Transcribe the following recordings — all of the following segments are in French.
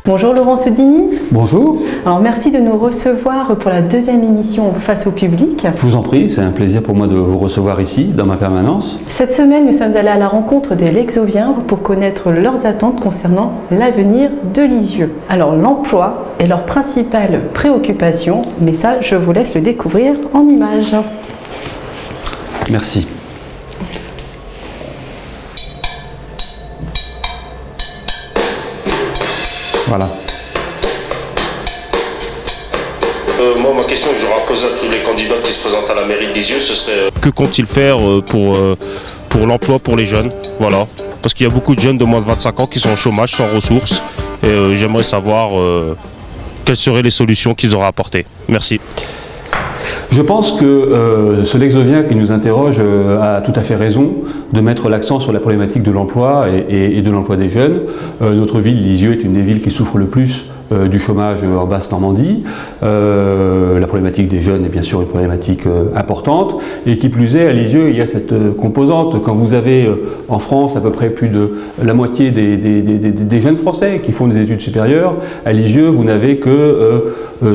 Bonjour Laurent Soudini. Bonjour. Alors merci de nous recevoir pour la deuxième émission Face au public. Je vous en prie, c'est un plaisir pour moi de vous recevoir ici, dans ma permanence. Cette semaine, nous sommes allés à la rencontre des Lexoviens pour connaître leurs attentes concernant l'avenir de Lisieux. Alors l'emploi est leur principale préoccupation, mais ça, je vous laisse le découvrir en images. Merci. Voilà. Moi, ma question que j'aurais posée à tous les candidats qui se présentent à la mairie de Lisieux, ce serait que compte-t-il faire pour l'emploi pour les jeunes, voilà. Parce qu'il y a beaucoup de jeunes de moins de 25 ans qui sont au chômage, sans ressources. Et j'aimerais savoir quelles seraient les solutions qu'ils auraient apportées. Merci. Je pense que ce Lexovien qui nous interroge a tout à fait raison de mettre l'accent sur la problématique de l'emploi et de l'emploi des jeunes. Notre ville, Lisieux, est une des villes qui souffre le plus du chômage en Basse-Normandie. La problématique des jeunes est bien sûr une problématique importante, et qui plus est, à Lisieux, il y a cette composante. Quand vous avez en France à peu près plus de la moitié des jeunes Français qui font des études supérieures, à Lisieux, vous n'avez que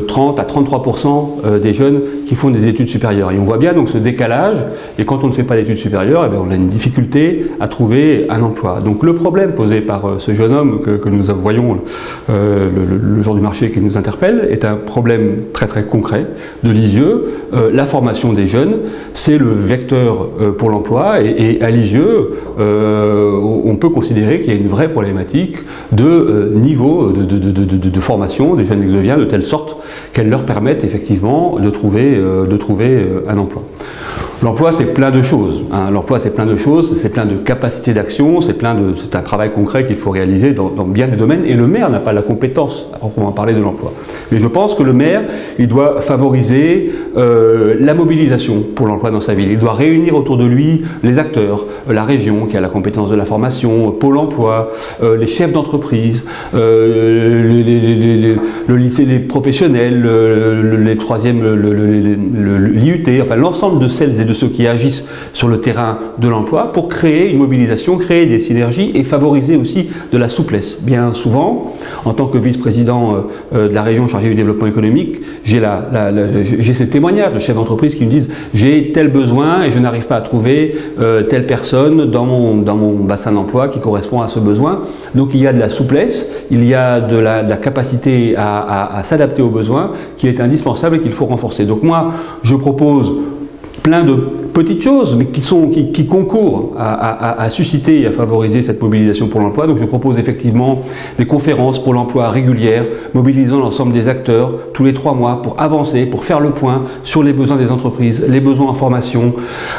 30 à 33% des jeunes qui font des études supérieures. Et on voit bien donc ce décalage, et quand on ne fait pas d'études supérieures, eh bien, on a une difficulté à trouver un emploi. Donc le problème posé par ce jeune homme que nous voyons le jour du marché qui nous interpelle est un problème très très concret de Lisieux. La formation des jeunes, c'est le vecteur pour l'emploi, et à Lisieux, on peut considérer qu'il y a une vraie problématique de niveau de formation des jeunes Lexoviens, de telle sorte qu'elle leur permette effectivement de trouver un emploi. L'emploi, c'est plein de choses. Hein. L'emploi, c'est plein de choses, c'est plein de capacités d'action, c'est un travail concret qu'il faut réaliser dans bien des domaines. Et le maire n'a pas la compétence à proprement parler de l'emploi. Mais je pense que le maire, il doit favoriser la mobilisation pour l'emploi dans sa ville. Il doit réunir autour de lui les acteurs, la région qui a la compétence de la formation, Pôle emploi, les chefs d'entreprise, le lycée des professionnels, les troisièmes, l'IUT, enfin l'ensemble de celles et de ceux qui agissent sur le terrain de l'emploi pour créer une mobilisation, créer des synergies et favoriser aussi de la souplesse. Bien souvent, en tant que vice-président de la région chargée du développement économique, j'ai ces témoignages de chefs d'entreprise qui me disent « j'ai tel besoin et je n'arrive pas à trouver telle personne dans mon bassin d'emploi qui correspond à ce besoin ». Donc il y a de la souplesse, il y a de la capacité à s'adapter aux besoins qui est indispensable et qu'il faut renforcer. Donc moi, je propose plein de petites choses, mais qui concourent à susciter et à favoriser cette mobilisation pour l'emploi. Donc je propose effectivement des conférences pour l'emploi régulières, mobilisant l'ensemble des acteurs tous les 3 mois pour avancer, pour faire le point sur les besoins des entreprises, les besoins en formation.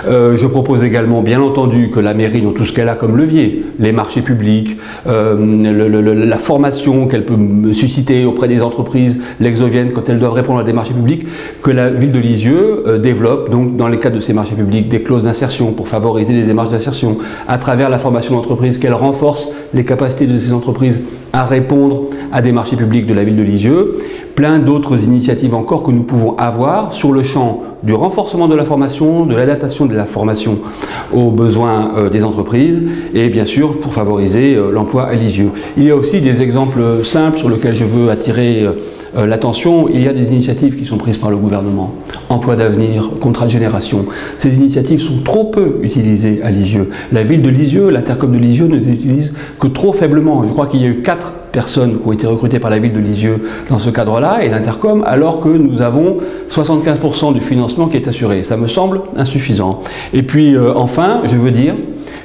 Je propose également, bien entendu, que la mairie, dans tout ce qu'elle a comme levier, les marchés publics, la formation qu'elle peut susciter auprès des entreprises lexoviennes quand elles doivent répondre à des marchés publics, que la ville de Lisieux développe, donc dans les cadres de ces marchés publics, des clauses d'insertion pour favoriser les démarches d'insertion, à travers la formation d'entreprise, qu'elle renforce les capacités de ces entreprises à répondre à des marchés publics de la ville de Lisieux. Plein d'autres initiatives encore que nous pouvons avoir sur le champ du renforcement de la formation, de l'adaptation de la formation aux besoins des entreprises, et bien sûr pour favoriser l'emploi à Lisieux. Il y a aussi des exemples simples sur lesquels je veux attirer l'attention. Il y a des initiatives qui sont prises par le gouvernement. Emploi d'avenir, contrat de génération. Ces initiatives sont trop peu utilisées à Lisieux. La ville de Lisieux, l'intercom de Lisieux ne les utilise que trop faiblement. Je crois qu'il y a eu 4 personnes qui ont été recrutées par la ville de Lisieux dans ce cadre-là, et l'intercom, alors que nous avons 75% du financement qui est assuré. Ça me semble insuffisant. Et puis enfin, je veux dire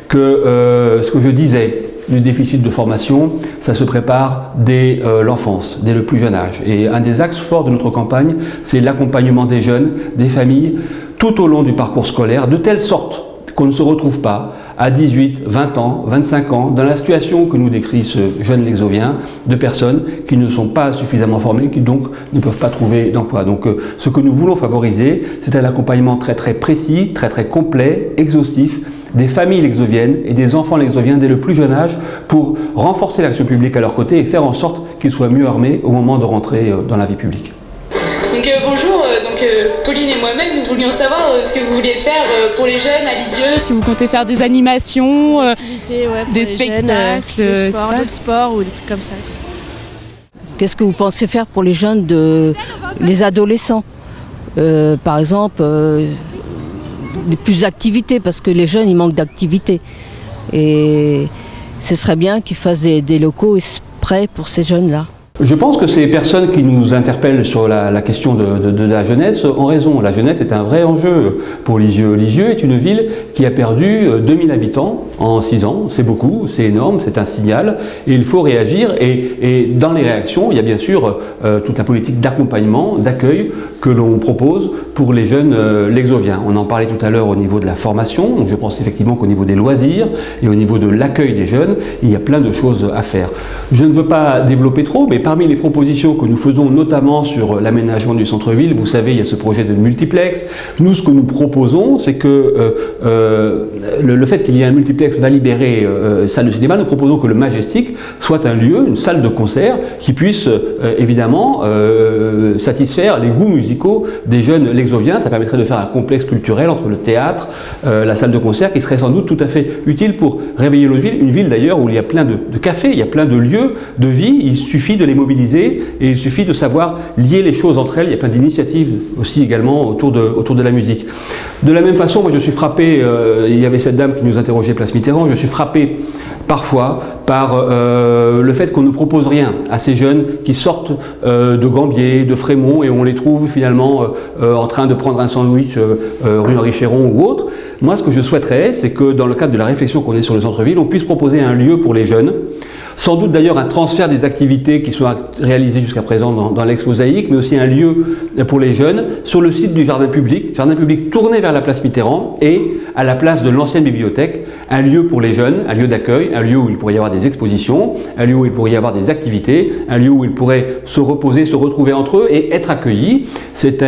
que ce que je disais du déficit de formation, ça se prépare dès l'enfance, dès le plus jeune âge. Et un des axes forts de notre campagne, c'est l'accompagnement des jeunes, des familles, tout au long du parcours scolaire, de telle sorte qu'on ne se retrouve pas à 18, 20 ans, 25 ans, dans la situation que nous décrit ce jeune Lexovien, de personnes qui ne sont pas suffisamment formées, qui donc ne peuvent pas trouver d'emploi. Donc ce que nous voulons favoriser, c'est un accompagnement très très précis, très très complet, exhaustif, des familles lexoviennes et des enfants lexoviens dès le plus jeune âge pour renforcer l'action publique à leur côté et faire en sorte qu'ils soient mieux armés au moment de rentrer dans la vie publique. Donc bonjour, Pauline et moi-même, nous voulions savoir ce que vous vouliez faire pour les jeunes à Lisieux. Si vous comptez faire des animations, des spectacles, d'autres sports ou des trucs comme ça. qu'est-ce que vous pensez faire pour les jeunes, les adolescents, par exemple, plus d'activités, parce que les jeunes, ils manquent d'activités. Et ce serait bien qu'ils fassent des locaux prêts pour ces jeunes-là. Je pense que ces personnes qui nous interpellent sur la question de la jeunesse ont raison. La jeunesse est un vrai enjeu pour Lisieux. Lisieux est une ville qui a perdu 2000 habitants en 6 ans. C'est beaucoup, c'est énorme, c'est un signal et il faut réagir. Et dans les réactions, il y a bien sûr toute la politique d'accompagnement, d'accueil que l'on propose pour les jeunes lexoviens. On en parlait tout à l'heure au niveau de la formation. Donc je pense effectivement qu'au niveau des loisirs et au niveau de l'accueil des jeunes, il y a plein de choses à faire. Je ne veux pas développer trop, mais parmi les propositions que nous faisons, notamment sur l'aménagement du centre-ville, vous savez, il y a ce projet de multiplex. Nous, ce que nous proposons, c'est que le fait qu'il y ait un multiplex va libérer salle de cinéma. Nous proposons que le Majestic soit un lieu, une salle de concert, qui puisse évidemment satisfaire les goûts musicaux des jeunes lexoviens. Ça permettrait de faire un complexe culturel entre le théâtre, la salle de concert, qui serait sans doute tout à fait utile pour réveiller notre ville. Une ville d'ailleurs où il y a plein de cafés, il y a plein de lieux de vie. Il suffit de les mobiliser et il suffit de savoir lier les choses entre elles. Il y a plein d'initiatives aussi également autour de la musique. De la même façon, moi je suis frappé, il y avait cette dame qui nous interrogeait place Mitterrand, je suis frappé parfois par le fait qu'on ne propose rien à ces jeunes qui sortent de Gambier, de Frémont, et on les trouve finalement en train de prendre un sandwich rue Henri Chéron ou autre. Moi, ce que je souhaiterais, c'est que dans le cadre de la réflexion qu'on est sur le centre-ville, on puisse proposer un lieu pour les jeunes. Sans doute d'ailleurs un transfert des activités qui sont réalisées jusqu'à présent dans l'ex-mosaïque, mais aussi un lieu pour les jeunes sur le site du jardin public tourné vers la place Mitterrand et à la place de l'ancienne bibliothèque, un lieu pour les jeunes, un lieu d'accueil, un lieu où il pourrait y avoir des expositions, un lieu où il pourrait y avoir des activités, un lieu où ils pourraient se reposer, se retrouver entre eux et être accueillis. C'est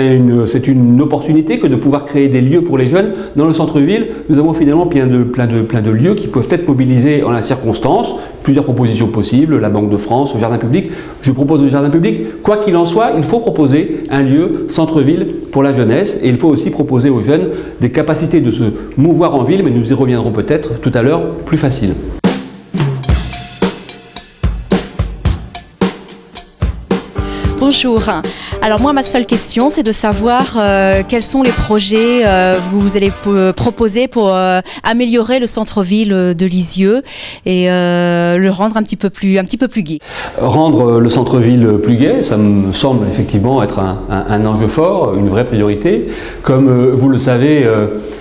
une opportunité que de pouvoir créer des lieux pour les jeunes. Dans le centre-ville, nous avons finalement plein de lieux qui peuvent être mobilisés en la circonstance. Plusieurs propositions possibles, la Banque de France, le jardin public. Je propose le jardin public. Quoi qu'il en soit, il faut proposer un lieu centre-ville pour la jeunesse et il faut aussi proposer aux jeunes des capacités de se mouvoir en ville, mais nous y reviendrons peut-être tout à l'heure, plus facile. Bonjour. Alors moi, ma seule question, c'est de savoir quels sont les projets que vous allez proposer pour améliorer le centre-ville de Lisieux et le rendre un petit peu plus gai. Rendre le centre-ville plus gai, ça me semble effectivement être un enjeu fort, une vraie priorité. Comme vous le savez,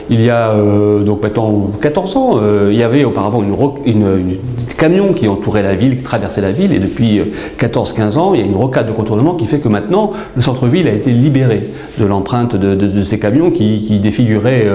il y a donc maintenant 14 ans, il y avait auparavant des camions qui entouraient la ville, qui traversaient la ville, et depuis 14-15 ans, il y a une rocade de contournement qui fait que maintenant, le centre-ville a été libéré de l'empreinte de ces camions qui défiguraient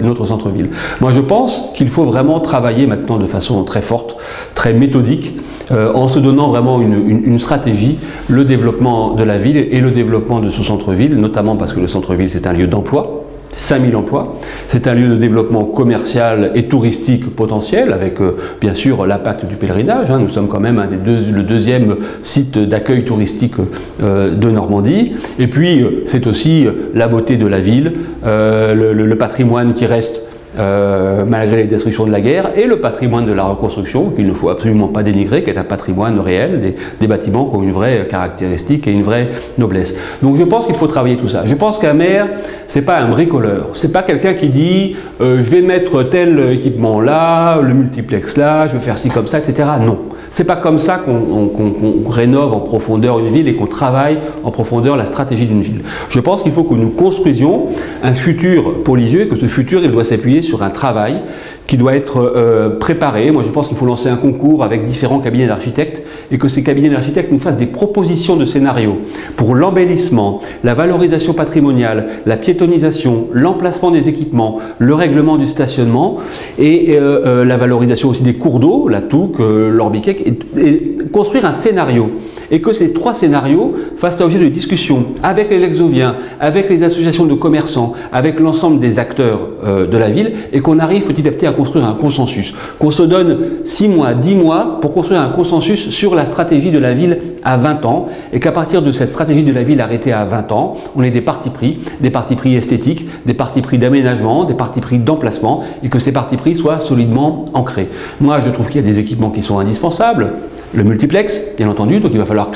notre centre-ville. Moi, je pense qu'il faut vraiment travailler maintenant de façon très forte, très méthodique, en se donnant vraiment une stratégie, le développement de la ville et le développement de ce centre-ville, notamment parce que le centre-ville, c'est un lieu d'emploi. 5000 emplois. C'est un lieu de développement commercial et touristique potentiel avec bien sûr l'impact du pèlerinage. Nous sommes quand même le deuxième site d'accueil touristique de Normandie. Et puis c'est aussi la beauté de la ville, le patrimoine qui reste malgré les destructions de la guerre et le patrimoine de la reconstruction qu'il ne faut absolument pas dénigrer, qui est un patrimoine réel, des bâtiments qui ont une vraie caractéristique et une vraie noblesse. Donc je pense qu'il faut travailler tout ça. Je pense qu'un maire, c'est pas un bricoleur, c'est pas quelqu'un qui dit je vais mettre tel équipement là, le multiplex là, je vais faire ci comme ça, etc. Non. C'est pas comme ça qu'on rénove en profondeur une ville et qu'on travaille en profondeur la stratégie d'une ville. Je pense qu'il faut que nous construisions un futur pour Lisieux et que ce futur, il doit s'appuyer sur un travail qui doit être préparé. Moi, je pense qu'il faut lancer un concours avec différents cabinets d'architectes et que ces cabinets d'architectes nous fassent des propositions de scénarios pour l'embellissement, la valorisation patrimoniale, la piétonisation, l'emplacement des équipements, le règlement du stationnement et la valorisation aussi des cours d'eau, la Touques, l'Orbiquet, et construire un scénario. Et que ces 3 scénarios fassent l'objet de discussions avec les lexoviens, avec les associations de commerçants, avec l'ensemble des acteurs de la ville, et qu'on arrive petit à petit à construire un consensus. Qu'on se donne 6 mois, 10 mois pour construire un consensus sur la stratégie de la ville à 20 ans, et qu'à partir de cette stratégie de la ville arrêtée à 20 ans, on ait des partis pris esthétiques, des partis pris d'aménagement, des partis pris d'emplacement, et que ces partis pris soient solidement ancrés. Moi, je trouve qu'il y a des équipements qui sont indispensables. Le multiplex, bien entendu, donc il va falloir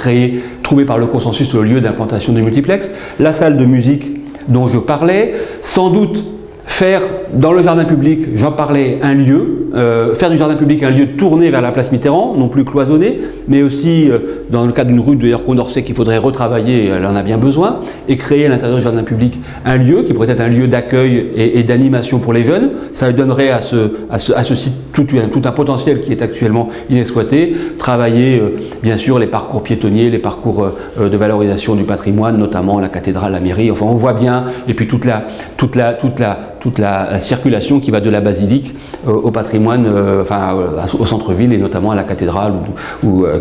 trouver par le consensus le lieu d'implantation du multiplex. La salle de musique dont je parlais, sans doute faire dans le jardin public, j'en parlais, un lieu, faire du jardin public un lieu tourné vers la place Mitterrand, non plus cloisonné, mais aussi dans le cas d'une rue d'ailleurs Condorcet qu'il faudrait retravailler, elle en a bien besoin, et créer à l'intérieur du jardin public un lieu qui pourrait être un lieu d'accueil et d'animation pour les jeunes. Ça donnerait à ce site tout un potentiel qui est actuellement inexploité. Travailler bien sûr les parcours piétonniers, les parcours de valorisation du patrimoine, notamment la cathédrale, la mairie, enfin on voit bien, et puis toute la circulation qui va de la basilique au patrimoine, au centre-ville et notamment à la cathédrale,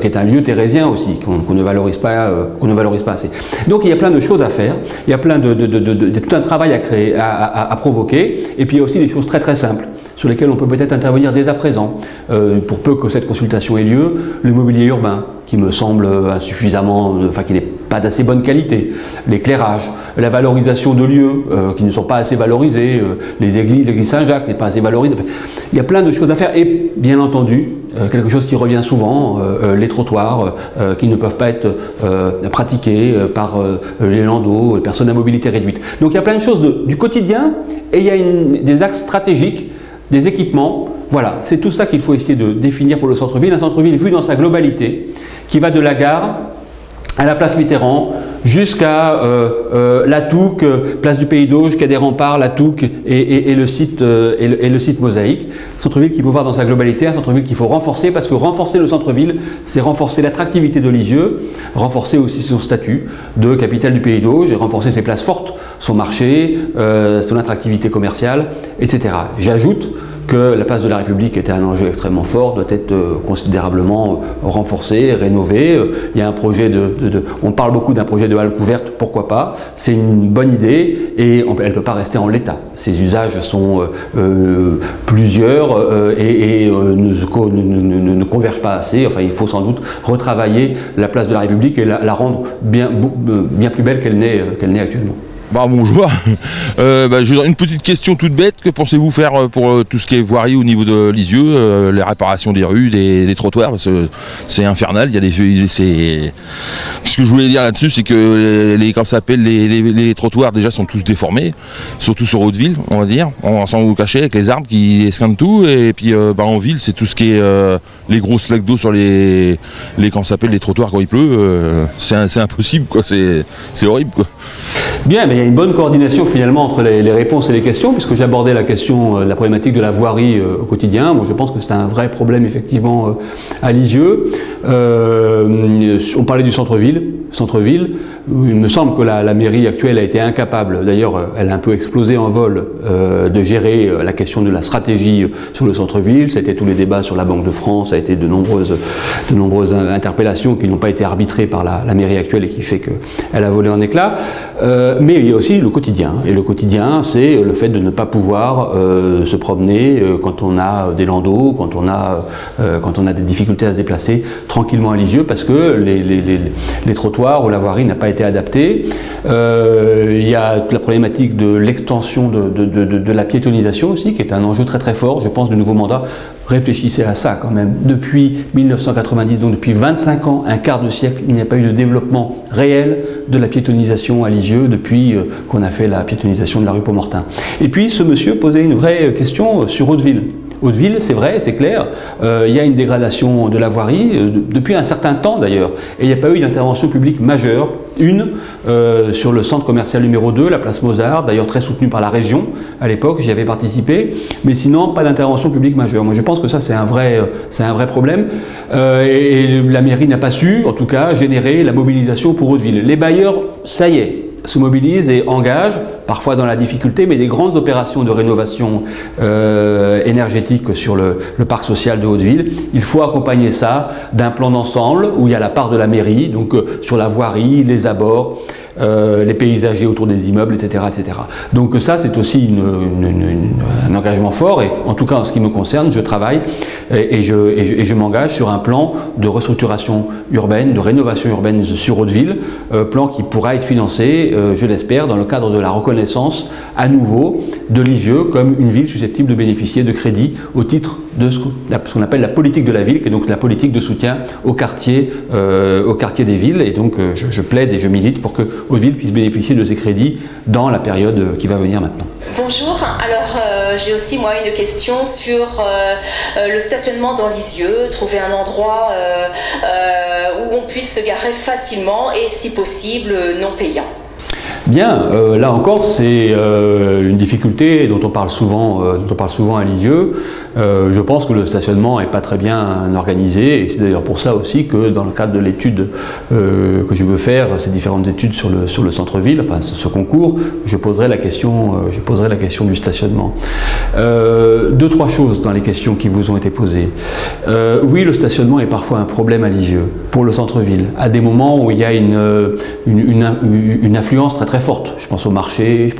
qui est un lieu thérésien aussi, qu'on ne valorise pas assez. Donc il y a plein de choses à faire, il y a plein tout un travail à créer, à provoquer, et puis il y a aussi des choses très très simples sur lesquelles on peut peut-être intervenir dès à présent, pour peu que cette consultation ait lieu. Le mobilier urbain, qui me semble insuffisamment, qui n'est pas d'assez bonne qualité, l'éclairage, la valorisation de lieux qui ne sont pas assez valorisés, l'église Saint-Jacques n'est pas assez valorisée. Il y a plein de choses à faire, et bien entendu, quelque chose qui revient souvent, les trottoirs qui ne peuvent pas être pratiqués par les landaus, les personnes à mobilité réduite. Donc il y a plein de choses du quotidien, et il y a des axes stratégiques, des équipements. Voilà, c'est tout ça qu'il faut essayer de définir pour le centre-ville. Un centre-ville vu dans sa globalité, qui va de la gare à la place Mitterrand, jusqu'à la Touques, place du Pays d'Auge, quai des Remparts, la Touques et le site Mosaïque. Centre-ville qu'il faut voir dans sa globalité, un centre-ville qu'il faut renforcer, parce que renforcer le centre-ville, c'est renforcer l'attractivité de Lisieux, renforcer aussi son statut de capitale du Pays d'Auge, et renforcer ses places fortes, son marché, son attractivité commerciale, etc. J'ajoute que la place de la République était un enjeu extrêmement fort, doit être considérablement renforcée, rénovée. Il y a un projet on parle beaucoup d'un projet de halle couverte, pourquoi pas, c'est une bonne idée, et elle ne peut pas rester en l'état. Ses usages sont plusieurs et ne convergent pas assez. Enfin, il faut sans doute retravailler la place de la République et la rendre bien plus belle qu'elle n'est actuellement. Bonjour, une petite question toute bête, que pensez-vous faire pour tout ce qui est voirie au niveau de Lisieux, les réparations des rues, des trottoirs, parce que c'est infernal, il y a ce que je voulais dire là-dessus, c'est que les trottoirs déjà sont tous déformés, surtout sur Haute-Ville, on va dire, sans vous cacher, avec les arbres qui esquintent tout, et puis en ville, c'est tout ce qui est les grosses lacs d'eau sur les trottoirs quand il pleut, c'est impossible, quoi, c'est horrible, quoi. Bien, mais il y a une bonne coordination finalement entre les réponses et les questions, puisque j'abordais la question de la problématique de la voirie au quotidien. Moi, je pense que c'est un vrai problème effectivement à Lisieux. On parlait du centre-ville. Il me semble que la mairie actuelle a été incapable, d'ailleurs elle a un peu explosé en vol, de gérer la question de la stratégie sur le centre-ville. Ça a été tous les débats sur la Banque de France, ça a été de nombreuses interpellations qui n'ont pas été arbitrées par la mairie actuelle et qui fait qu'elle a volé en éclats. Mais il y a aussi le quotidien. Et le quotidien, c'est le fait de ne pas pouvoir se promener quand on a des landaus, quand on a des difficultés à se déplacer tranquillement à Lisieux, parce que les trottoirs ou la voirie n'a pas été adaptée. Il y a la problématique de l'extension de la piétonisation aussi, qui est un enjeu très très fort, je pense, du nouveau mandat. Réfléchissez à ça quand même. Depuis 1990, donc depuis 25 ans, un quart de siècle, il n'y a pas eu de développement réel de la piétonisation à Lisieux depuis qu'on a fait la piétonisation de la rue Paumartin. Et puis ce monsieur posait une vraie question sur Haute-Ville. Haute-Ville, c'est vrai, c'est clair, il y a une dégradation de la voirie, depuis un certain temps d'ailleurs, et il n'y a pas eu d'intervention publique majeure, sur le centre commercial numéro 2, la place Mozart, d'ailleurs très soutenue par la région à l'époque, j'y avais participé, mais sinon pas d'intervention publique majeure. Moi je pense que ça c'est un vrai problème, et la mairie n'a pas su, en tout cas, générer la mobilisation pour Haute-Ville. Les bailleurs, ça y est, se mobilisent et engagent, parfois dans la difficulté, mais des grandes opérations de rénovation énergétique sur le parc social de Haute-Ville. Il faut accompagner ça d'un plan d'ensemble où il y a la part de la mairie, donc sur la voirie, les abords, les paysagers autour des immeubles, etc. etc. Donc ça, c'est aussi un engagement fort, et en tout cas en ce qui me concerne, je travaille et je m'engage sur un plan de restructuration urbaine, de rénovation urbaine sur Haute-Ville, plan qui pourra être financé, je l'espère, dans le cadre de la reconnaissance à nouveau de Lisieux comme une ville susceptible de bénéficier de crédits au titre de ce qu'on appelle la politique de la ville, qui est donc la politique de soutien au quartier des villes. Et donc je plaide et je milite pour que Hauteville puisse bénéficier de ces crédits dans la période qui va venir maintenant. Bonjour, alors j'ai aussi moi une question sur le stationnement dans Lisieux, trouver un endroit où on puisse se garer facilement et si possible non payant. Bien, là encore c'est une difficulté dont on parle souvent à Lisieux. Je pense que le stationnement n'est pas très bien organisé et c'est d'ailleurs pour ça aussi que dans le cadre de l'étude que je veux faire, ces différentes études sur le centre-ville, enfin ce concours, je poserai la question du stationnement. Deux, trois choses dans les questions qui vous ont été posées. Oui, le stationnement est parfois un problème à Lisieux, pour le centre-ville, à des moments où il y a une influence très très forte. Je pense au marché,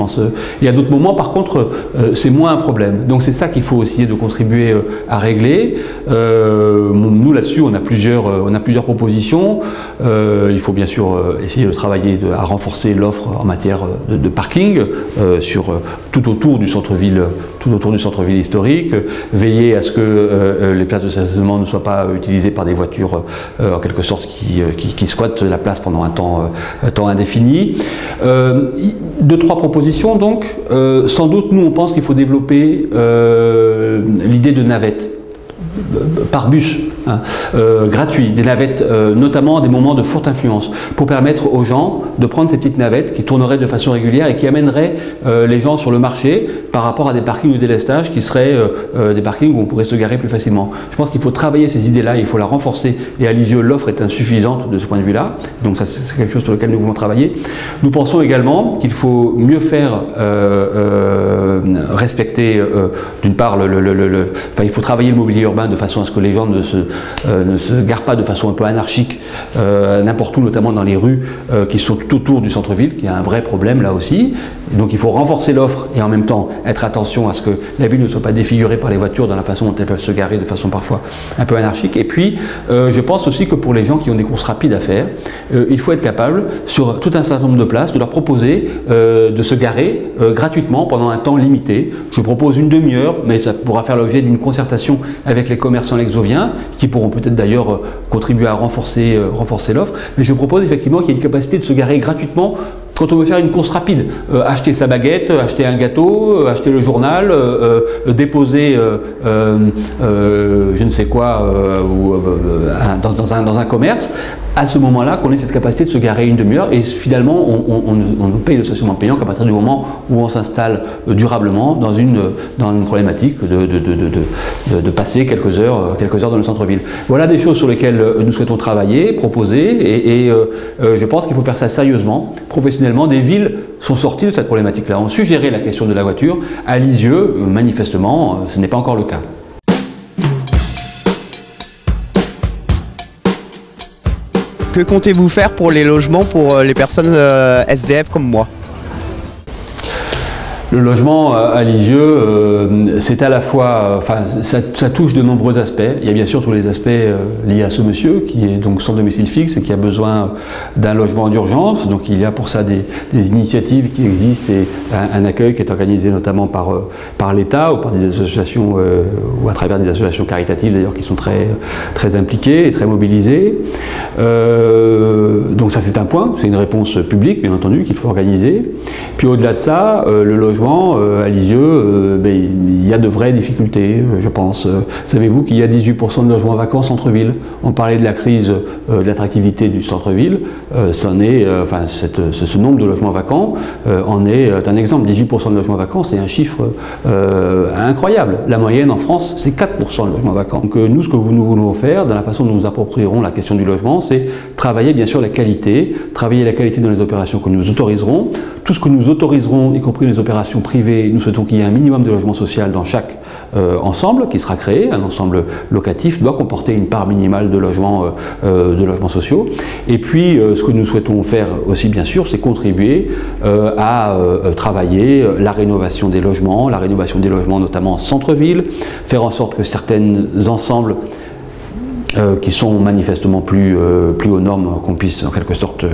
il y a d'autres moments par contre c'est moins un problème. Donc c'est ça qu'il faut essayer de contribuer à régler. Nous là-dessus on a plusieurs propositions. Il faut bien sûr essayer de travailler à renforcer l'offre en matière de parking tout autour du centre-ville historique, veiller à ce que les places de stationnement ne soient pas utilisées par des voitures en quelque sorte qui squattent la place pendant un temps indéfini. Deux, trois propositions donc. Sans doute nous on pense qu'il faut développer l'idée de navettes par bus, gratuit, des navettes notamment à des moments de forte influence, pour permettre aux gens de prendre ces petites navettes qui tourneraient de façon régulière et qui amèneraient les gens sur le marché par rapport à des parkings de délestage qui seraient des parkings où on pourrait se garer plus facilement. Je pense qu'il faut travailler ces idées-là, il faut la renforcer et à Lisieux l'offre est insuffisante de ce point de vue-là, donc ça c'est quelque chose sur lequel nous voulons travailler. Nous pensons également qu'il faut mieux faire respecter d'une part il faut travailler le mobilier urbain de façon à ce que les gens ne se garent pas de façon un peu anarchique n'importe où, notamment dans les rues qui sont tout autour du centre-ville, qui a un vrai problème là aussi. Donc il faut renforcer l'offre et en même temps être attention à ce que la ville ne soit pas défigurée par les voitures dans la façon dont elles peuvent se garer de façon parfois un peu anarchique. Et puis je pense aussi que pour les gens qui ont des courses rapides à faire, il faut être capable sur tout un certain nombre de places de leur proposer de se garer gratuitement pendant un temps limité. Je propose une demi-heure, mais ça pourra faire l'objet d'une concertation avec les commerçants lexoviens qui pourront peut-être d'ailleurs contribuer à renforcer l'offre. Mais je propose effectivement qu'il y ait une capacité de se garer gratuitement quand on veut faire une course rapide, acheter sa baguette, acheter un gâteau, acheter le journal, déposer je ne sais quoi dans un commerce, à ce moment-là qu'on ait cette capacité de se garer une demi-heure et finalement on paye le stationnement payant qu'à partir du moment où on s'installe durablement dans une problématique de passer quelques heures dans le centre-ville. Voilà des choses sur lesquelles nous souhaitons travailler, proposer et je pense qu'il faut faire ça sérieusement, professionnellement. Des villes sont sorties de cette problématique-là, ont su gérer la question de la voiture. À Lisieux, manifestement, ce n'est pas encore le cas. Que comptez-vous faire pour les logements pour les personnes SDF comme moi ? Le logement à Lisieux, c'est à la fois, ça touche de nombreux aspects. Il y a bien sûr tous les aspects liés à ce monsieur qui est donc sans domicile fixe et qui a besoin d'un logement d'urgence. Donc il y a pour ça des initiatives qui existent et un accueil qui est organisé notamment par l'État ou par des associations ou à travers des associations caritatives d'ailleurs qui sont très impliquées et très mobilisées. Donc ça c'est un point, c'est une réponse publique bien entendu qu'il faut organiser. Puis au-delà de ça, le logement à Lisieux, il y a de vraies difficultés, je pense. Savez-vous qu'il y a 18% de logements vacants centre-ville? On parlait de la crise de l'attractivité du centre-ville, ce nombre de logements vacants en est un exemple. 18% de logements vacants, c'est un chiffre incroyable. La moyenne en France, c'est 4% de logements vacants. Donc nous, ce que nous voulons faire, dans la façon dont nous approprierons la question du logement, c'est travailler bien sûr la qualité, travailler la qualité dans les opérations que nous autoriserons. Tout ce que nous autoriserons, y compris les opérations privées, nous souhaitons qu'il y ait un minimum de logement social dans chaque ensemble qui sera créé. Un ensemble locatif doit comporter une part minimale de logements sociaux. Et puis, ce que nous souhaitons faire aussi, bien sûr, c'est contribuer à travailler la rénovation des logements notamment en centre-ville, faire en sorte que certains ensembles qui sont manifestement plus aux normes, qu'on puisse en quelque sorte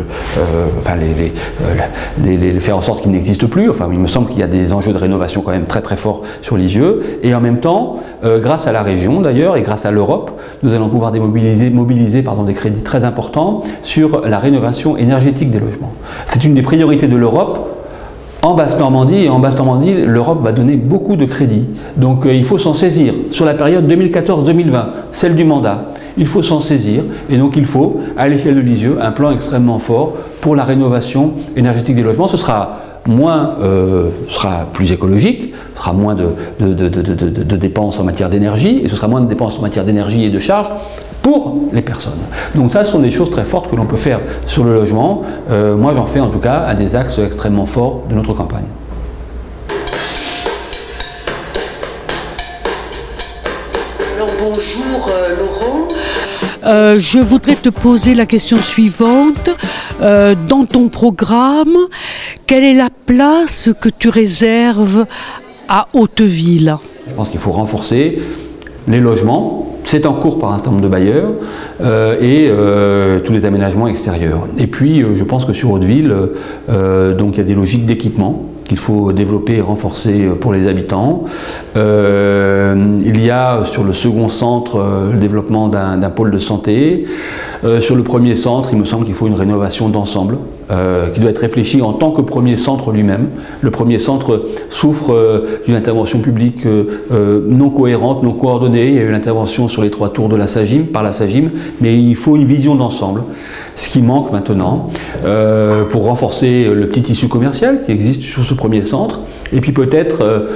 les faire en sorte qu'ils n'existent plus. Enfin, il me semble qu'il y a des enjeux de rénovation quand même très très forts sur Lisieux. Et en même temps, grâce à la région d'ailleurs et grâce à l'Europe, nous allons pouvoir mobiliser des crédits très importants sur la rénovation énergétique des logements. C'est une des priorités de l'Europe. En Basse-Normandie, et en Basse-Normandie, l'Europe va donner beaucoup de crédits. Donc il faut s'en saisir. Sur la période 2014-2020, celle du mandat, il faut s'en saisir. Et donc il faut, à l'échelle de Lisieux, un plan extrêmement fort pour la rénovation énergétique des logements. Ce sera plus écologique, ce sera moins de dépenses en matière d'énergie, et ce sera moins de dépenses en matière d'énergie et de charges pour les personnes. Donc ça, ce sont des choses très fortes que l'on peut faire sur le logement. Moi, j'en fais en tout cas un des axes extrêmement forts de notre campagne. Alors bonjour Laurent. Je voudrais te poser la question suivante. Dans ton programme, quelle est la place que tu réserves à Hauteville? Je pense qu'il faut renforcer les logements. C'est en cours par un certain nombre de bailleurs et tous les aménagements extérieurs. Et puis, je pense que sur Hauteville, donc il y a des logiques d'équipement qu'il faut développer et renforcer pour les habitants. Il y a sur le second centre le développement d'un pôle de santé. Sur le premier centre, il me semble qu'il faut une rénovation d'ensemble qui doit être réfléchie en tant que premier centre lui-même. Le premier centre souffre d'une intervention publique non cohérente, non coordonnée. Il y a eu l'intervention sur les 3 tours de la SAGIM, par la SAGIM, mais il faut une vision d'ensemble. Ce qui manque maintenant pour renforcer le petit tissu commercial qui existe sur ce premier centre, et puis peut-être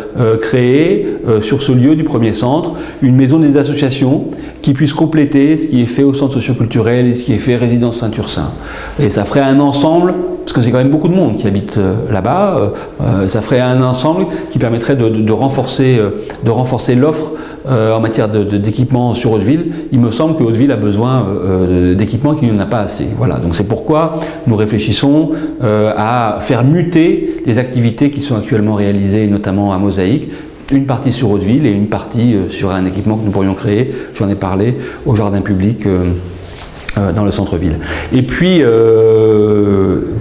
créer sur ce lieu du premier centre une maison des associations qui puisse compléter ce qui est fait au centre socioculturel et ce qui est fait résidence Saint-Ursin. Et ça ferait un ensemble, parce que c'est quand même beaucoup de monde qui habite là-bas, ça ferait un ensemble qui permettrait de renforcer l'offre en matière d'équipement sur Hauteville. Il me semble que Hauteville a besoin d'équipements qu'il n'y en a pas assez. Voilà, donc c'est pourquoi nous réfléchissons à faire muter les activités qui sont actuellement réalisées, notamment à Mosaïque, une partie sur Hauteville et une partie sur un équipement que nous pourrions créer, j'en ai parlé, au jardin public dans le centre-ville. Et puis,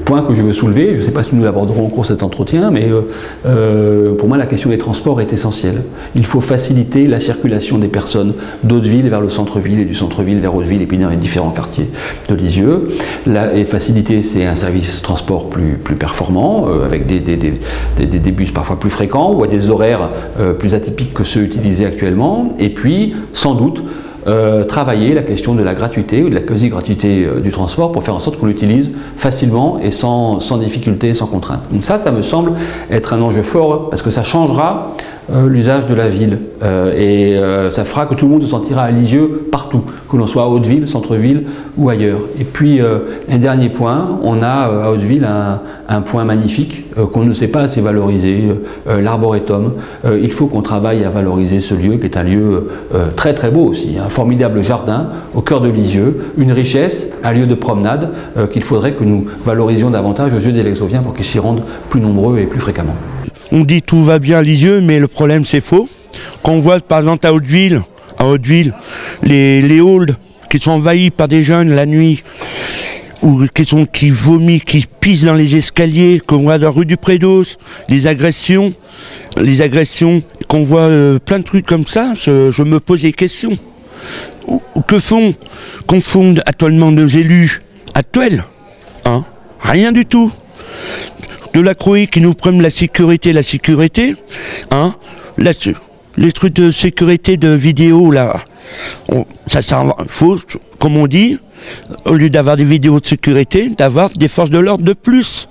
point que je veux soulever, je ne sais pas si nous l'aborderons au cours de cet entretien, mais pour moi la question des transports est essentielle. Il faut faciliter la circulation des personnes d'Hauteville vers le centre-ville et du centre-ville vers Hauteville et puis dans les différents quartiers de Lisieux. Et faciliter, c'est un service transport plus performant, avec des bus parfois plus fréquents ou à des horaires plus atypiques que ceux utilisés actuellement. Et puis, sans doute, travailler la question de la gratuité ou de la quasi-gratuité du transport pour faire en sorte qu'on l'utilise facilement et sans difficulté et sans contrainte. Donc ça me semble être un enjeu fort parce que ça changera l'usage de la ville et ça fera que tout le monde se sentira à Lisieux partout, que l'on soit à Hauteville, centre-ville ou ailleurs. Et puis un dernier point, on a à Hauteville un point magnifique qu'on ne sait pas assez valoriser, l'arboretum. Il faut qu'on travaille à valoriser ce lieu qui est un lieu très très beau aussi, un formidable jardin au cœur de Lisieux, une richesse, un lieu de promenade qu'il faudrait que nous valorisions davantage aux yeux des Lexoviens pour qu'ils s'y rendent plus nombreux et plus fréquemment. On dit tout va bien à Lisieux, mais le problème c'est faux. Quand on voit par exemple à Hauteville les halls qui sont envahis par des jeunes la nuit, ou qui vomissent, qui pissent dans les escaliers, qu'on voit dans la rue du Prédos, les agressions, qu'on voit plein de trucs comme ça, je me pose des questions. Qu'en font actuellement nos élus actuels, hein? Rien du tout. De la Croix qui nous prennent la sécurité, hein, les trucs de sécurité de vidéo là, ça faut, comme on dit, au lieu d'avoir des vidéos de sécurité, d'avoir des forces de l'ordre de plus,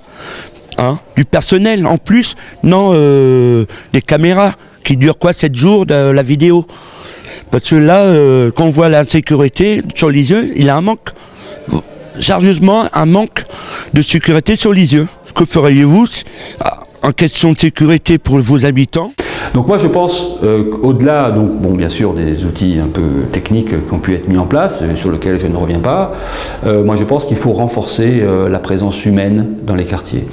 hein, du personnel en plus, non des caméras qui durent 7 jours de la vidéo, parce que là, quand on voit la sécurité sur Lisieux, il y a un manque, sérieusement un manque de sécurité sur Lisieux. Que feriez-vous en question de sécurité pour vos habitants? Donc moi je pense qu'au-delà, bien sûr, des outils un peu techniques qui ont pu être mis en place, sur lesquels je ne reviens pas, moi je pense qu'il faut renforcer la présence humaine dans les quartiers.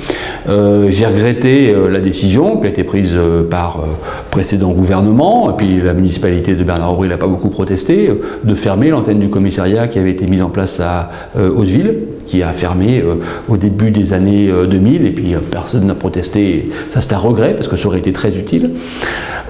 J'ai regretté la décision qui a été prise par précédent gouvernement, et puis la municipalité de Bernard-Aubry n'a pas beaucoup protesté, de fermer l'antenne du commissariat qui avait été mise en place à Hauteville, qui a fermé au début des années 2000, et puis personne n'a protesté. Ça c'est un regret parce que ça aurait été très utile.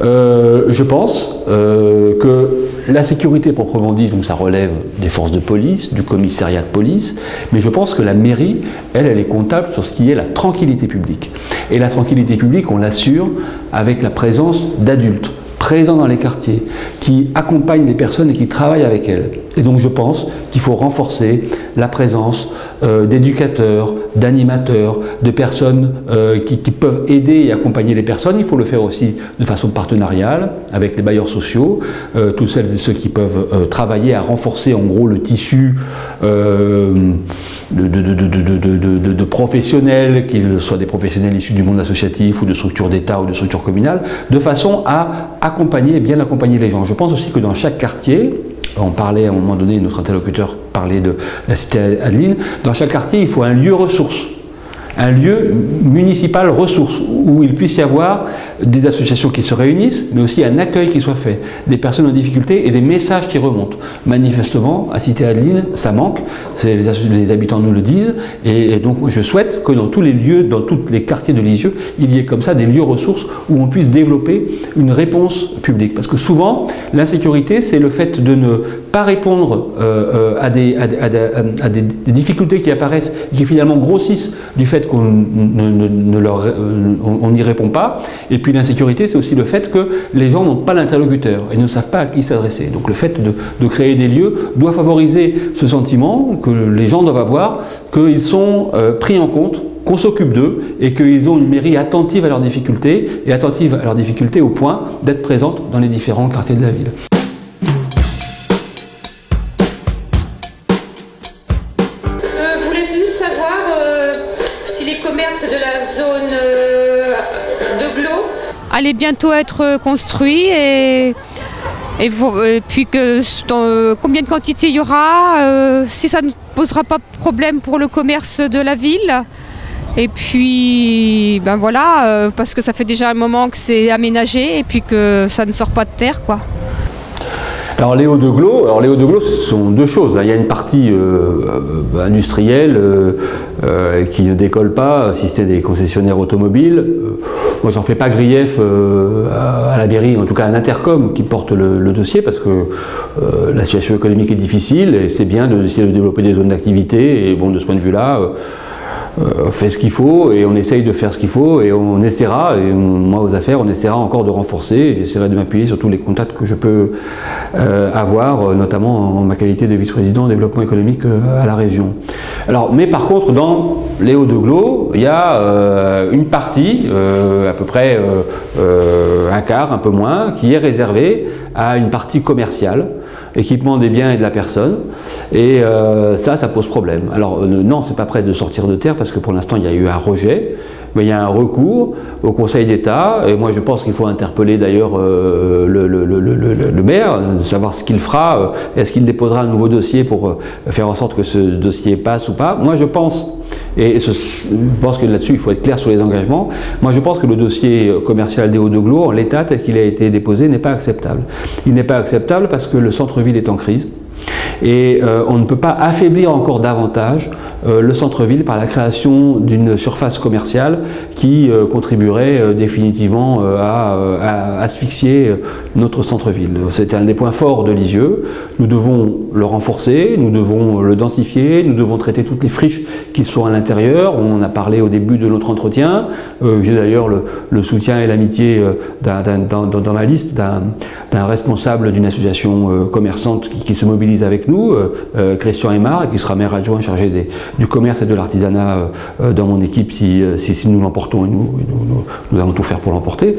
Je pense que la sécurité proprement dit, donc ça relève des forces de police, du commissariat de police, mais je pense que la mairie, elle est comptable sur ce qui est la tranquillité publique. Et la tranquillité publique, on l'assure avec la présence d'adultes présents dans les quartiers, qui accompagnent les personnes et qui travaillent avec elles. Et donc je pense qu'il faut renforcer la présence d'éducateurs, d'animateurs, de personnes qui peuvent aider et accompagner les personnes. Il faut le faire aussi de façon partenariale avec les bailleurs sociaux, tous celles et ceux qui peuvent travailler à renforcer en gros le tissu de professionnels, qu'ils soient des professionnels issus du monde associatif ou de structures d'État ou de structures communales, de façon à accompagner et bien accompagner les gens. Je pense aussi que dans chaque quartier, on parlait à un moment donné, notre interlocuteur parlait de la cité Adeline, dans chaque quartier il faut un lieu ressource, un lieu municipal ressource où il puisse y avoir des associations qui se réunissent, mais aussi un accueil qui soit fait, des personnes en difficulté et des messages qui remontent. Manifestement, à Cité Adeline, ça manque, les habitants nous le disent, et donc je souhaite que dans tous les lieux, dans tous les quartiers de Lisieux, il y ait comme ça des lieux ressources où on puisse développer une réponse publique. Parce que souvent, l'insécurité, c'est le fait de ne pas répondre à des difficultés qui apparaissent et qui finalement grossissent du fait qu'on n'y répond pas. Et puis l'insécurité, c'est aussi le fait que les gens n'ont pas l'interlocuteur et ne savent pas à qui s'adresser. Donc le fait de créer des lieux doit favoriser ce sentiment que les gens doivent avoir, qu'ils sont pris en compte, qu'on s'occupe d'eux et qu'ils ont une mairie attentive à leurs difficultés et attentive à leurs difficultés au point d'être présente dans les différents quartiers de la ville. Je voulais juste savoir si les commerces de la zone de Glo allaient bientôt être construits et puis combien de quantité il y aura, si ça ne posera pas de problème pour le commerce de la ville. Et puis, ben voilà, parce que ça fait déjà un moment que c'est aménagé et puis que ça ne sort pas de terre, quoi. Alors les Hauts-de-Glo, ce sont deux choses. Il y a une partie industrielle qui ne décolle pas, si c'était des concessionnaires automobiles. Moi, j'en fais pas grief à la mairie, en tout cas à l'Intercom qui porte le dossier, parce que la situation économique est difficile et c'est bien d'essayer de développer des zones d'activité. Et bon, de ce point de vue-là, on fait ce qu'il faut et on essaye de faire ce qu'il faut et on essaiera, et moi aux affaires, on essaiera encore de renforcer et j'essaierai de m'appuyer sur tous les contacts que je peux avoir, notamment en ma qualité de vice-président au développement économique à la région. Alors, mais par contre, dans les Hauts-de-Glo, il y a une partie, à peu près un quart, un peu moins, qui est réservée à une partie commerciale, équipement des biens et de la personne, et ça pose problème. Alors non, c'est pas prêt de sortir de terre parce que pour l'instant il y a eu un rejet, mais il y a un recours au Conseil d'État, et moi je pense qu'il faut interpeller d'ailleurs le maire, de savoir ce qu'il fera, est-ce qu'il déposera un nouveau dossier pour faire en sorte que ce dossier passe ou pas. Moi je pense, et je pense que là-dessus il faut être clair sur les engagements, moi je pense que le dossier commercial des Hauts-de-Glo, en l'état tel qu'il a été déposé, n'est pas acceptable. Il n'est pas acceptable parce que le centre-ville est en crise. Et on ne peut pas affaiblir encore davantage le centre-ville par la création d'une surface commerciale qui contribuerait définitivement à asphyxier notre centre-ville. C'est un des points forts de Lisieux. Nous devons le renforcer, nous devons le densifier, nous devons traiter toutes les friches qui sont à l'intérieur. On en a parlé au début de notre entretien. J'ai d'ailleurs le soutien et l'amitié dans ma liste d'un responsable d'une association commerçante qui se mobilise avec nous, Christian Aymar, qui sera maire adjoint chargé du commerce et de l'artisanat dans mon équipe si nous l'emportons, et nous allons tout faire pour l'emporter.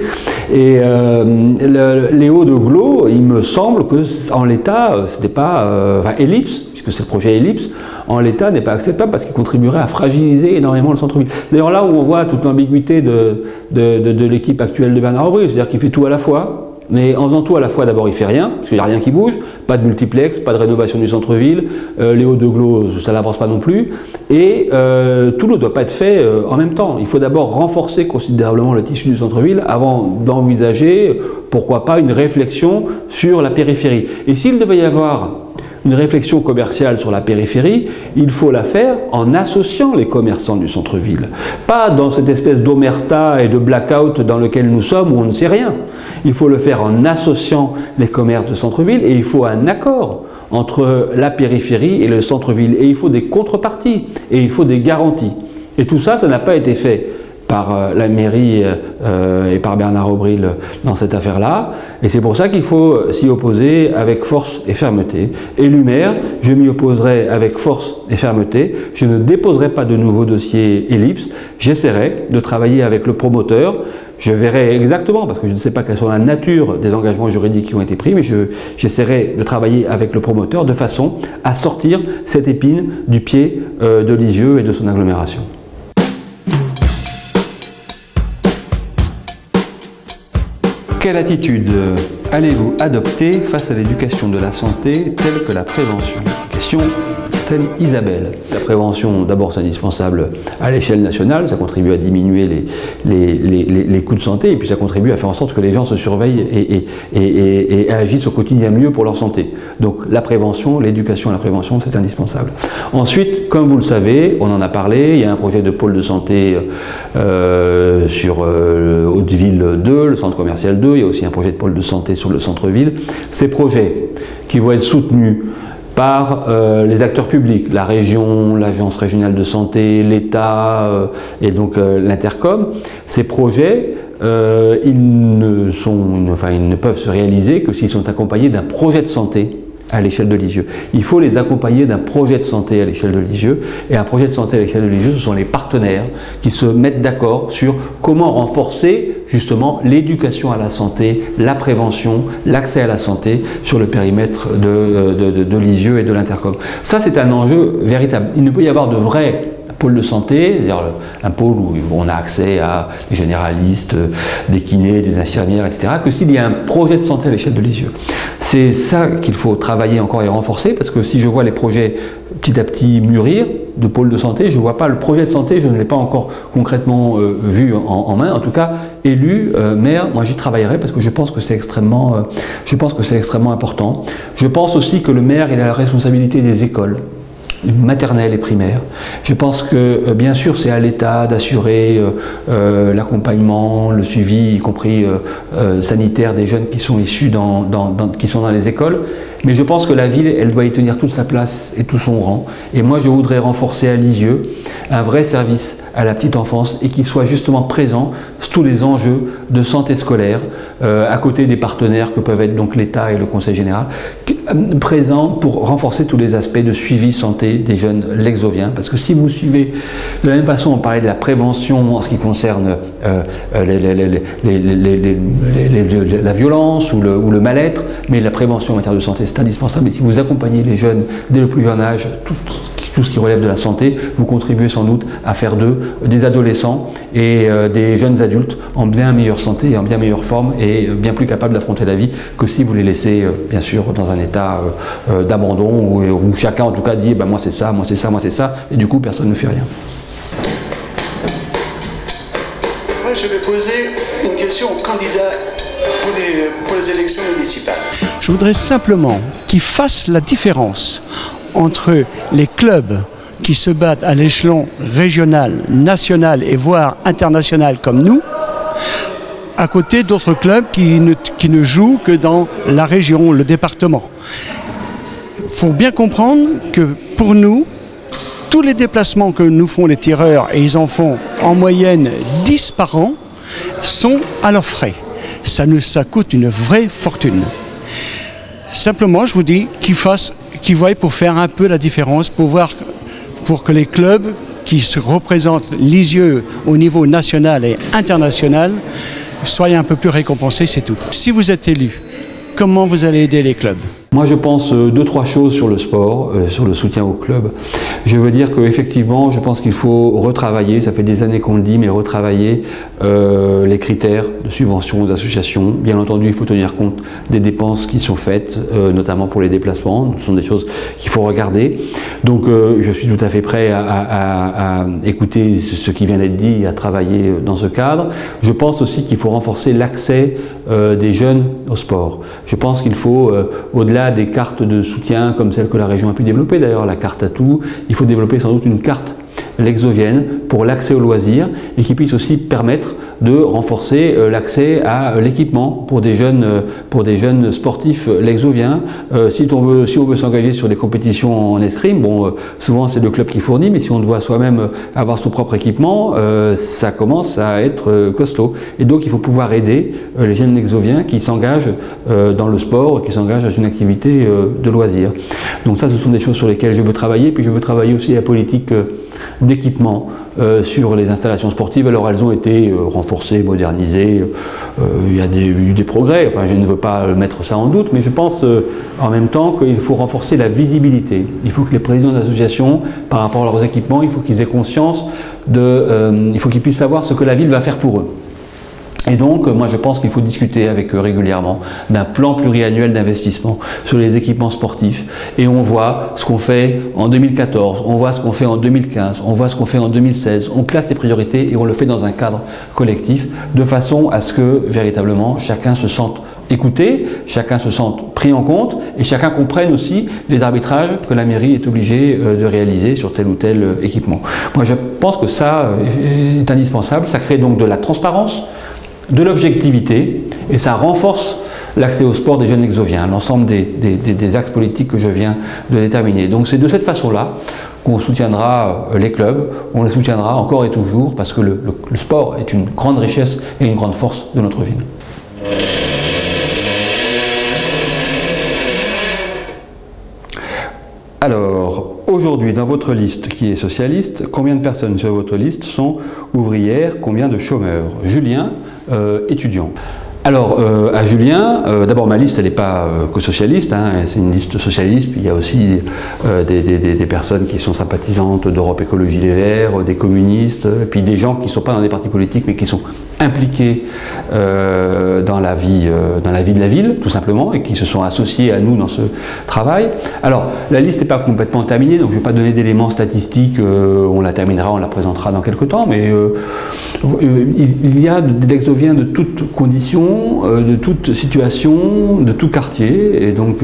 Et les hauts de Glo, il me semble qu'en l'état, ce n'est pas... Ellipse, puisque c'est le projet Ellipse, en l'état n'est pas acceptable parce qu'il contribuerait à fragiliser énormément le centre-ville. D'ailleurs là où on voit toute l'ambiguïté de l'équipe actuelle de Bernard Aubry, c'est-à-dire qu'il fait tout à la fois, mais en faisant tout à la fois, d'abord il fait rien, parce qu'il n'y a rien qui bouge, pas de multiplex, pas de rénovation du centre-ville, les hauts de Glo, ça n'avance pas non plus, et tout ne doit pas être fait en même temps. Il faut d'abord renforcer considérablement le tissu du centre-ville avant d'envisager, pourquoi pas, une réflexion sur la périphérie. Et s'il devait y avoir une réflexion commerciale sur la périphérie, il faut la faire en associant les commerçants du centre-ville. Pas dans cette espèce d'omerta et de blackout dans lequel nous sommes où on ne sait rien. Il faut le faire en associant les commerces de centre-ville et il faut un accord entre la périphérie et le centre-ville. Et il faut des contreparties et il faut des garanties. Et tout ça, ça n'a pas été fait par la mairie et par Bernard Aubry dans cette affaire-là. Et c'est pour ça qu'il faut s'y opposer avec force et fermeté. Élu maire, je m'y opposerai avec force et fermeté. Je ne déposerai pas de nouveau dossier Ellipse. J'essaierai de travailler avec le promoteur. Je verrai exactement, parce que je ne sais pas quelle soit la nature des engagements juridiques qui ont été pris, mais j'essaierai de travailler avec le promoteur de façon à sortir cette épine du pied de Lisieux et de son agglomération. Quelle attitude allez-vous adopter face à l'éducation de la santé telle que la prévention? Question Isabelle. La prévention, d'abord, c'est indispensable à l'échelle nationale, ça contribue à diminuer les coûts de santé, et puis ça contribue à faire en sorte que les gens se surveillent et agissent au quotidien mieux pour leur santé. Donc la prévention, l'éducation à la prévention, c'est indispensable. Ensuite, comme vous le savez, on en a parlé, il y a un projet de pôle de santé sur Haute-Ville 2, le centre commercial 2, il y a aussi un projet de pôle de santé sur le centre-ville. Ces projets qui vont être soutenus par les acteurs publics, la région, l'agence régionale de santé, l'État et donc l'Intercom. Ces projets, ils ne peuvent se réaliser que s'ils sont accompagnés d'un projet de santé à l'échelle de Lisieux. Il faut les accompagner d'un projet de santé à l'échelle de Lisieux. Et un projet de santé à l'échelle de Lisieux, ce sont les partenaires qui se mettent d'accord sur comment renforcer justement l'éducation à la santé, la prévention, l'accès à la santé sur le périmètre de Lisieux et de l'Intercom. Ça, c'est un enjeu véritable. Il ne peut y avoir de vrais pôle de santé, c'est-à-dire un pôle où on a accès à des généralistes, des kinés, des infirmières, etc., que s'il y a un projet de santé à l'échelle de Lisieux. C'est ça qu'il faut travailler encore et renforcer, parce que si je vois les projets petit à petit mûrir de pôle de santé, je ne vois pas le projet de santé, je ne l'ai pas encore concrètement vu en main. En tout cas, élu, maire, moi j'y travaillerai parce que je pense que c'est extrêmement important. Je pense aussi que le maire, il a la responsabilité des écoles maternelle et primaire. Je pense que bien sûr c'est à l'État d'assurer l'accompagnement, le suivi, y compris sanitaire des jeunes qui sont issus qui sont dans les écoles, mais je pense que la ville, elle doit y tenir toute sa place et tout son rang. Et moi je voudrais renforcer à Lisieux un vrai service à la petite enfance et qui soit justement présent sur tous les enjeux de santé scolaire, à côté des partenaires que peuvent être donc l'État et le Conseil général, présents pour renforcer tous les aspects de suivi santé des jeunes lexoviens. Parce que si vous suivez, de la même façon on parlait de la prévention en ce qui concerne la violence ou le mal-être, mais la prévention en matière de santé c'est indispensable. Et si vous accompagnez les jeunes dès le plus jeune âge, tout ce qui relève de la santé, vous contribuez sans doute à faire d'eux des adolescents et des jeunes adultes en bien meilleure santé et en bien meilleure forme et bien plus capables d'affronter la vie que si vous les laissez bien sûr dans un état d'abandon où chacun en tout cas dit bah, moi c'est ça, moi c'est ça, moi c'est ça, et du coup personne ne fait rien. Moi je vais poser une question aux candidats pour les élections municipales. Je voudrais simplement qu'ils fassent la différence entre les clubs qui se battent à l'échelon régional, national et voire international comme nous, à côté d'autres clubs qui ne jouent que dans la région, le département. Il faut bien comprendre que pour nous, tous les déplacements que nous font les tireurs, et ils en font en moyenne 10 par an, sont à leurs frais. Ça coûte une vraie fortune. Simplement, je vous dis qu'ils voient pour faire un peu la différence, pour voir pour que les clubs qui se représentent Lisieux au niveau national et international soient un peu plus récompensés, c'est tout. Si vous êtes élu, comment vous allez aider les clubs ? Moi, je pense 2-3 choses sur le sport, sur le soutien au club. Je veux dire qu'effectivement, je pense qu'il faut retravailler, ça fait des années qu'on le dit, mais retravailler les critères de subvention aux associations. Bien entendu, il faut tenir compte des dépenses qui sont faites, notamment pour les déplacements. Ce sont des choses qu'il faut regarder. Donc, je suis tout à fait prêt à écouter ce qui vient d'être dit et à travailler dans ce cadre. Je pense aussi qu'il faut renforcer l'accès des jeunes au sport. Je pense qu'il faut, au-delà des cartes de soutien comme celle que la région a pu développer, d'ailleurs la carte à tout, il faut développer sans doute une carte lexovienne pour l'accès aux loisirs et qui puisse aussi permettre de renforcer l'accès à l'équipement pour des jeunes sportifs lexoviens. Si on veut s'engager sur des compétitions en escrime, bon, souvent c'est le club qui fournit, mais si on doit soi-même avoir son propre équipement, ça commence à être costaud. Et donc il faut pouvoir aider les jeunes lexoviens qui s'engagent dans le sport, qui s'engagent dans une activité de loisirs. Donc ça, ce sont des choses sur lesquelles je veux travailler. Puis je veux travailler aussi la politique d'équipement sur les installations sportives. Alors elles ont été renforcées, modernisées, il y a eu des progrès, enfin je ne veux pas mettre ça en doute, mais je pense en même temps qu'il faut renforcer la visibilité. Il faut que les présidents d'associations, par rapport à leurs équipements, il faut qu'ils aient conscience il faut qu'ils puissent savoir ce que la ville va faire pour eux. Et donc, moi je pense qu'il faut discuter avec eux régulièrement d'un plan pluriannuel d'investissement sur les équipements sportifs. Et on voit ce qu'on fait en 2014, on voit ce qu'on fait en 2015, on voit ce qu'on fait en 2016. On classe les priorités et on le fait dans un cadre collectif, de façon à ce que véritablement chacun se sente écouté, chacun se sente pris en compte et chacun comprenne aussi les arbitrages que la mairie est obligée de réaliser sur tel ou tel équipement. Moi je pense que ça est indispensable, ça crée donc de la transparence, de l'objectivité et ça renforce l'accès au sport des jeunes lexoviens, l'ensemble des axes politiques que je viens de déterminer. Donc c'est de cette façon-là qu'on soutiendra les clubs, on les soutiendra encore et toujours parce que le sport est une grande richesse et une grande force de notre ville. Alors, aujourd'hui, dans votre liste qui est socialiste, combien de personnes sur votre liste sont ouvrières, combien de chômeurs? Julien, étudiant. Alors, à Julien, d'abord ma liste elle n'est pas que socialiste, hein, c'est une liste socialiste, puis il y a aussi des personnes qui sont sympathisantes d'Europe Écologie Les Verts, des communistes, et puis des gens qui ne sont pas dans des partis politiques mais qui sont impliqués dans la vie de la ville, tout simplement, et qui se sont associés à nous dans ce travail. Alors, la liste n'est pas complètement terminée, donc je ne vais pas donner d'éléments statistiques, on la terminera, on la présentera dans quelques temps, mais il y a des lexoviens de toutes conditions, de toute situation, de tout quartier, et donc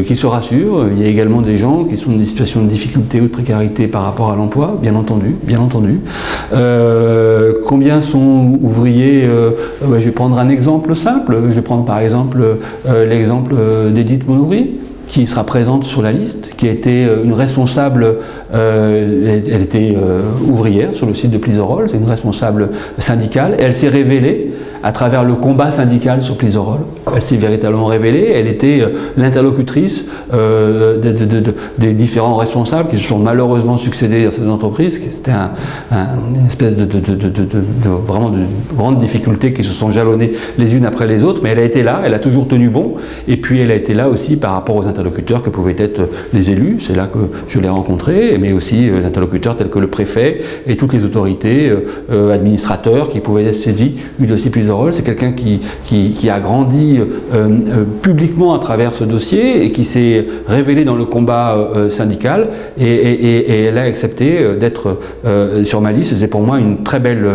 qui se rassurent. Il y a également des gens qui sont dans des situations de difficulté ou de précarité par rapport à l'emploi, bien entendu, bien entendu. Combien sont ouvriers? Je vais prendre un exemple simple, je vais prendre par exemple l'exemple d'Edith Monouri, qui sera présente sur la liste, qui a été une responsable, elle était ouvrière sur le site de Plisorol, c'est une responsable syndicale, et elle s'est révélée à travers le combat syndical sur Plisorol. Elle s'est véritablement révélée, elle était l'interlocutrice des différents responsables qui se sont malheureusement succédés dans cette entreprise. C'était une espèce vraiment de grandes difficultés qui se sont jalonnées les unes après les autres, mais elle a été là, elle a toujours tenu bon, et puis elle a été là aussi par rapport aux interlocuteurs que pouvaient être les élus, c'est là que je l'ai rencontré, mais aussi les interlocuteurs tels que le préfet et toutes les autorités, administrateurs qui pouvaient être saisis du dossier Plisorol. C'est quelqu'un qui a grandi publiquement à travers ce dossier et qui s'est révélé dans le combat syndical et elle a accepté d'être sur ma liste. C'est pour moi une très belle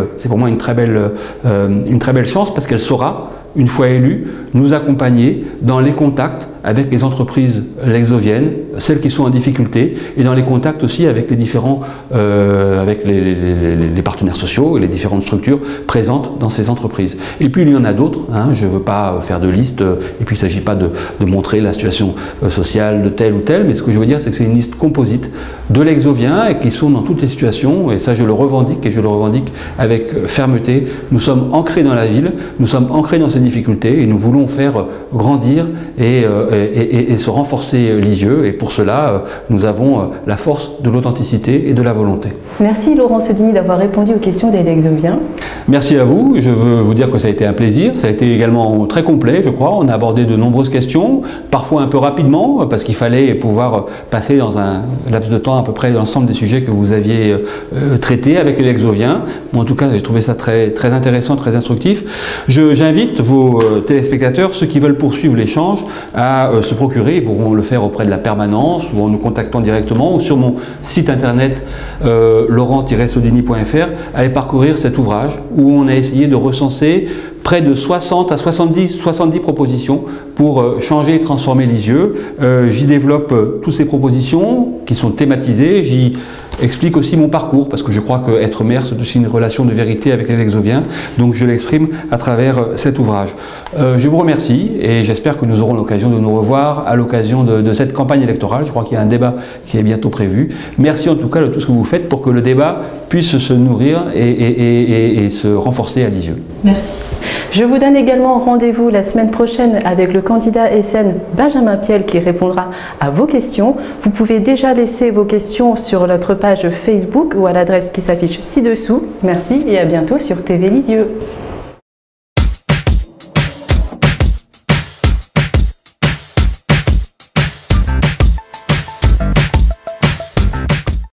chance parce qu'elle saura, une fois élue, nous accompagner dans les contacts avec les entreprises lexoviennes, celles qui sont en difficulté, et dans les contacts aussi avec les différents, avec les partenaires sociaux et les différentes structures présentes dans ces entreprises. Et puis il y en a d'autres, hein, je ne veux pas faire de liste, et puis il ne s'agit pas de montrer la situation sociale de tel ou tel, mais ce que je veux dire c'est que c'est une liste composite de lexoviens et qui sont dans toutes les situations, et ça je le revendique, et je le revendique avec fermeté. Nous sommes ancrés dans la ville, nous sommes ancrés dans ces difficultés, et nous voulons faire grandir et et se renforcer Lisieux. Et pour cela, nous avons la force de l'authenticité et de la volonté. Merci Laurent Sodini d'avoir répondu aux questions des Lexoviens. Merci à vous. Je veux vous dire que ça a été un plaisir. Ça a été également très complet, je crois. On a abordé de nombreuses questions, parfois un peu rapidement, parce qu'il fallait pouvoir passer dans un laps de temps à peu près l'ensemble des sujets que vous aviez traités avec les Lexoviens. Bon, en tout cas, j'ai trouvé ça très, très intéressant, très instructif. J'invite vos téléspectateurs, ceux qui veulent poursuivre l'échange, à se procurer. Ils pourront le faire auprès de la permanence ou en nous contactant directement ou sur mon site internet laurent-sodini.fr. Allez parcourir cet ouvrage où on a essayé de recenser près de 60 à 70 propositions pour changer et transformer Lisieux. J'y développe toutes ces propositions qui sont thématisées. J'y explique aussi mon parcours parce que je crois qu'être maire, c'est aussi une relation de vérité avec les Lexoviens. Donc je l'exprime à travers cet ouvrage. Je vous remercie et j'espère que nous aurons l'occasion de nous revoir à l'occasion de cette campagne électorale. Je crois qu'il y a un débat qui est bientôt prévu. Merci en tout cas de tout ce que vous faites pour que le débat puisse se nourrir et se renforcer à Lisieux. Merci. Je vous donne également rendez-vous la semaine prochaine avec le candidat FN Benjamin Piel qui répondra à vos questions. Vous pouvez déjà laisser vos questions sur notre page Facebook ou à l'adresse qui s'affiche ci-dessous. Merci et à bientôt sur TV Lisieux.